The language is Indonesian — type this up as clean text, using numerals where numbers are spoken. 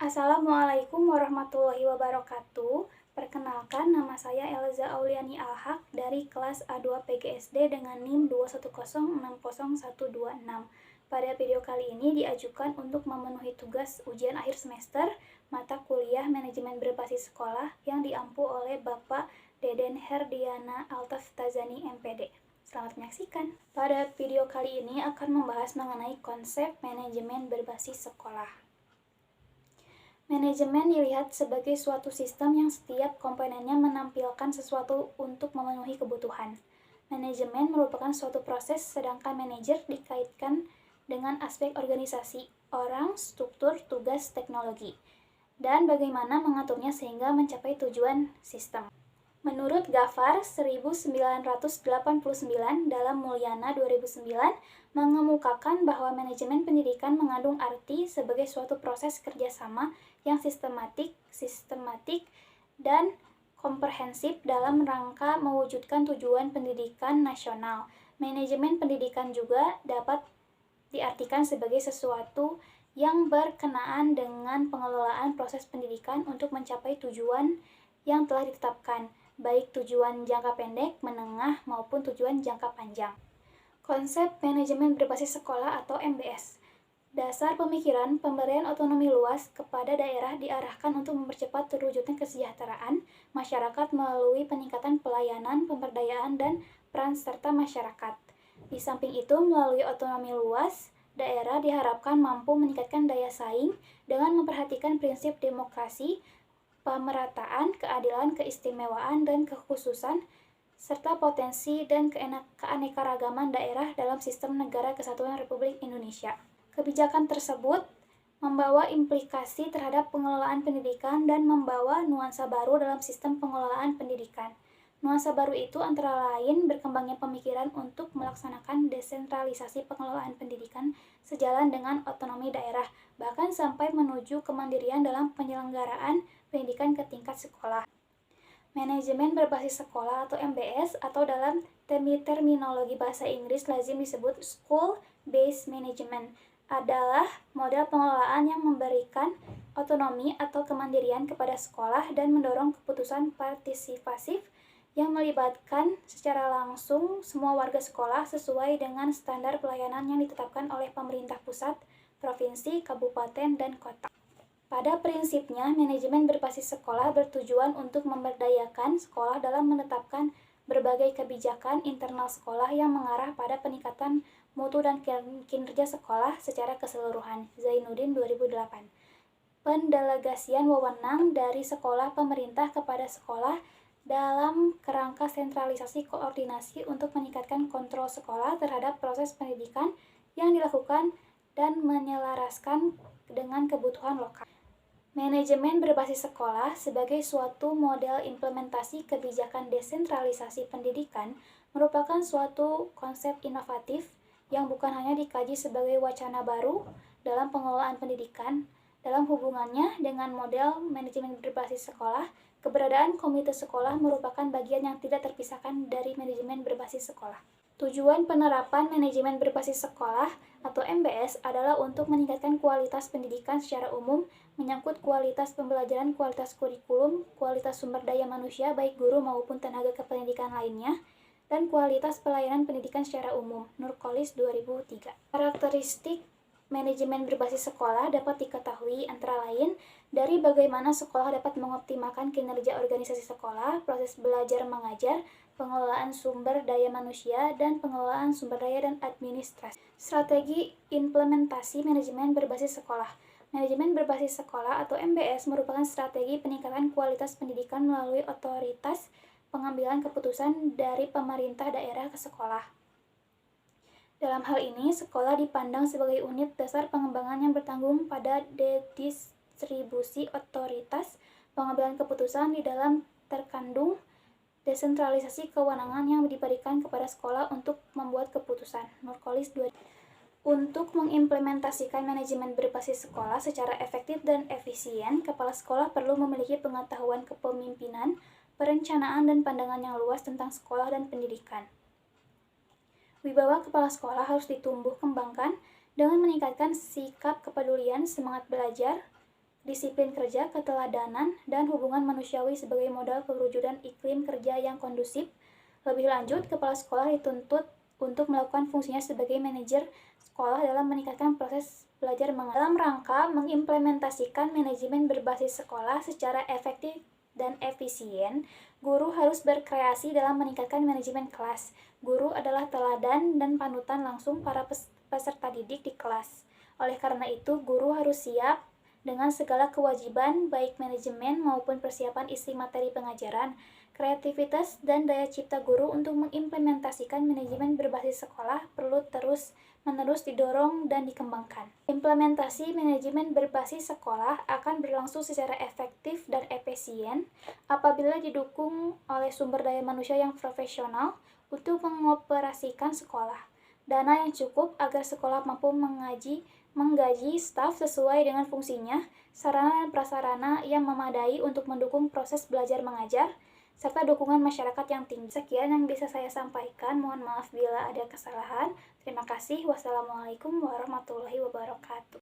Assalamualaikum warahmatullahi wabarakatuh. Perkenalkan, nama saya Elza Auliani Alhaq dari kelas A2 PGSD dengan NIM 210606126. Pada video kali ini diajukan untuk memenuhi tugas ujian akhir semester mata kuliah manajemen berbasis sekolah yang diampu oleh Bapak Deden Herdiana Altaftazani MPD. Selamat menyaksikan. Pada video kali ini akan membahas mengenai konsep manajemen berbasis sekolah. Manajemen dilihat sebagai suatu sistem yang setiap komponennya menampilkan sesuatu untuk memenuhi kebutuhan. Manajemen merupakan suatu proses, sedangkan manajer dikaitkan dengan aspek organisasi, orang, struktur, tugas, teknologi, dan bagaimana mengaturnya sehingga mencapai tujuan sistem. Menurut Gafar 1989 dalam Mulyana 2009 mengemukakan bahwa manajemen pendidikan mengandung arti sebagai suatu proses kerjasama yang sistematik dan komprehensif dalam rangka mewujudkan tujuan pendidikan nasional. Manajemen pendidikan juga dapat diartikan sebagai sesuatu yang berkenaan dengan pengelolaan proses pendidikan untuk mencapai tujuan yang telah ditetapkan, baik tujuan jangka pendek, menengah, maupun tujuan jangka panjang. Konsep manajemen berbasis sekolah atau MBS. Dasar pemikiran pemberian otonomi luas kepada daerah diarahkan untuk mempercepat terwujudnya kesejahteraan masyarakat melalui peningkatan pelayanan, pemberdayaan, dan peran serta masyarakat. Di samping itu, melalui otonomi luas, daerah diharapkan mampu meningkatkan daya saing dengan memperhatikan prinsip demokrasi, pemerataan, keadilan, keistimewaan, dan kekhususan, serta potensi dan keanekaragaman daerah dalam sistem Negara Kesatuan Republik Indonesia. Kebijakan tersebut membawa implikasi terhadap pengelolaan pendidikan dan membawa nuansa baru dalam sistem pengelolaan pendidikan. Nuansa baru itu antara lain berkembangnya pemikiran untuk melaksanakan desentralisasi pengelolaan pendidikan sejalan dengan otonomi daerah, bahkan sampai menuju kemandirian dalam penyelenggaraan pendidikan ke tingkat sekolah. Manajemen berbasis sekolah atau MBS atau dalam terminologi bahasa Inggris lazim disebut School Based Management adalah model pengelolaan yang memberikan otonomi atau kemandirian kepada sekolah dan mendorong keputusan partisipasif yang melibatkan secara langsung semua warga sekolah sesuai dengan standar pelayanan yang ditetapkan oleh pemerintah pusat, provinsi, kabupaten, dan kota. Pada prinsipnya, manajemen berbasis sekolah bertujuan untuk memberdayakan sekolah dalam menetapkan berbagai kebijakan internal sekolah yang mengarah pada peningkatan mutu dan kinerja sekolah secara keseluruhan. Zainuddin 2008. Pendelegasian wewenang dari sekolah pemerintah kepada sekolah dalam kerangka sentralisasi koordinasi untuk meningkatkan kontrol sekolah terhadap proses pendidikan yang dilakukan dan menyelaraskan dengan kebutuhan lokal. Manajemen berbasis sekolah sebagai suatu model implementasi kebijakan desentralisasi pendidikan merupakan suatu konsep inovatif yang bukan hanya dikaji sebagai wacana baru dalam pengelolaan pendidikan. Dalam hubungannya dengan model manajemen berbasis sekolah, keberadaan komite sekolah merupakan bagian yang tidak terpisahkan dari manajemen berbasis sekolah. Tujuan penerapan manajemen berbasis sekolah atau MBS adalah untuk meningkatkan kualitas pendidikan secara umum, menyangkut kualitas pembelajaran, kualitas kurikulum, kualitas sumber daya manusia baik guru maupun tenaga kependidikan lainnya, dan kualitas pelayanan pendidikan secara umum. Nurkolis 2003. Karakteristik manajemen berbasis sekolah dapat diketahui antara lain dari bagaimana sekolah dapat mengoptimalkan kinerja organisasi sekolah, proses belajar mengajar, pengelolaan sumber daya manusia, dan pengelolaan sumber daya dan administrasi. Strategi implementasi manajemen berbasis sekolah. Manajemen berbasis sekolah atau MBS merupakan strategi peningkatan kualitas pendidikan melalui otoritas pengambilan keputusan dari pemerintah daerah ke sekolah. Dalam hal ini, sekolah dipandang sebagai unit dasar pengembangan yang bertanggung pada distribusi otoritas pengambilan keputusan di dalam terkandung desentralisasi kewenangan yang diberikan kepada sekolah untuk membuat keputusan. Nurkolis 2. Untuk mengimplementasikan manajemen berbasis sekolah secara efektif dan efisien, kepala sekolah perlu memiliki pengetahuan kepemimpinan, perencanaan, dan pandangan yang luas tentang sekolah dan pendidikan. Wibawa kepala sekolah harus ditumbuh kembangkan dengan meningkatkan sikap kepedulian, semangat belajar, disiplin kerja, keteladanan, dan hubungan manusiawi sebagai modal pewujudan iklim kerja yang kondusif. Lebih lanjut, kepala sekolah dituntut untuk melakukan fungsinya sebagai manajer sekolah dalam meningkatkan proses belajar mengajar. Dalam rangka mengimplementasikan manajemen berbasis sekolah secara efektif dan efisien, guru harus berkreasi dalam meningkatkan manajemen kelas. Guru adalah teladan dan panutan langsung para peserta didik di kelas. Oleh karena itu, guru harus siap dengan segala kewajiban baik manajemen maupun persiapan isi materi pengajaran, kreativitas dan daya cipta guru untuk mengimplementasikan manajemen berbasis sekolah perlu terus-menerus didorong dan dikembangkan. Implementasi manajemen berbasis sekolah akan berlangsung secara efektif dan efisien apabila didukung oleh sumber daya manusia yang profesional untuk mengoperasikan sekolah, dana yang cukup agar sekolah mampu menggaji staf sesuai dengan fungsinya, sarana dan prasarana yang memadai untuk mendukung proses belajar mengajar, serta dukungan masyarakat yang tinggi. Sekian yang bisa saya sampaikan. Mohon maaf bila ada kesalahan. Terima kasih. Wassalamualaikum warahmatullahi wabarakatuh.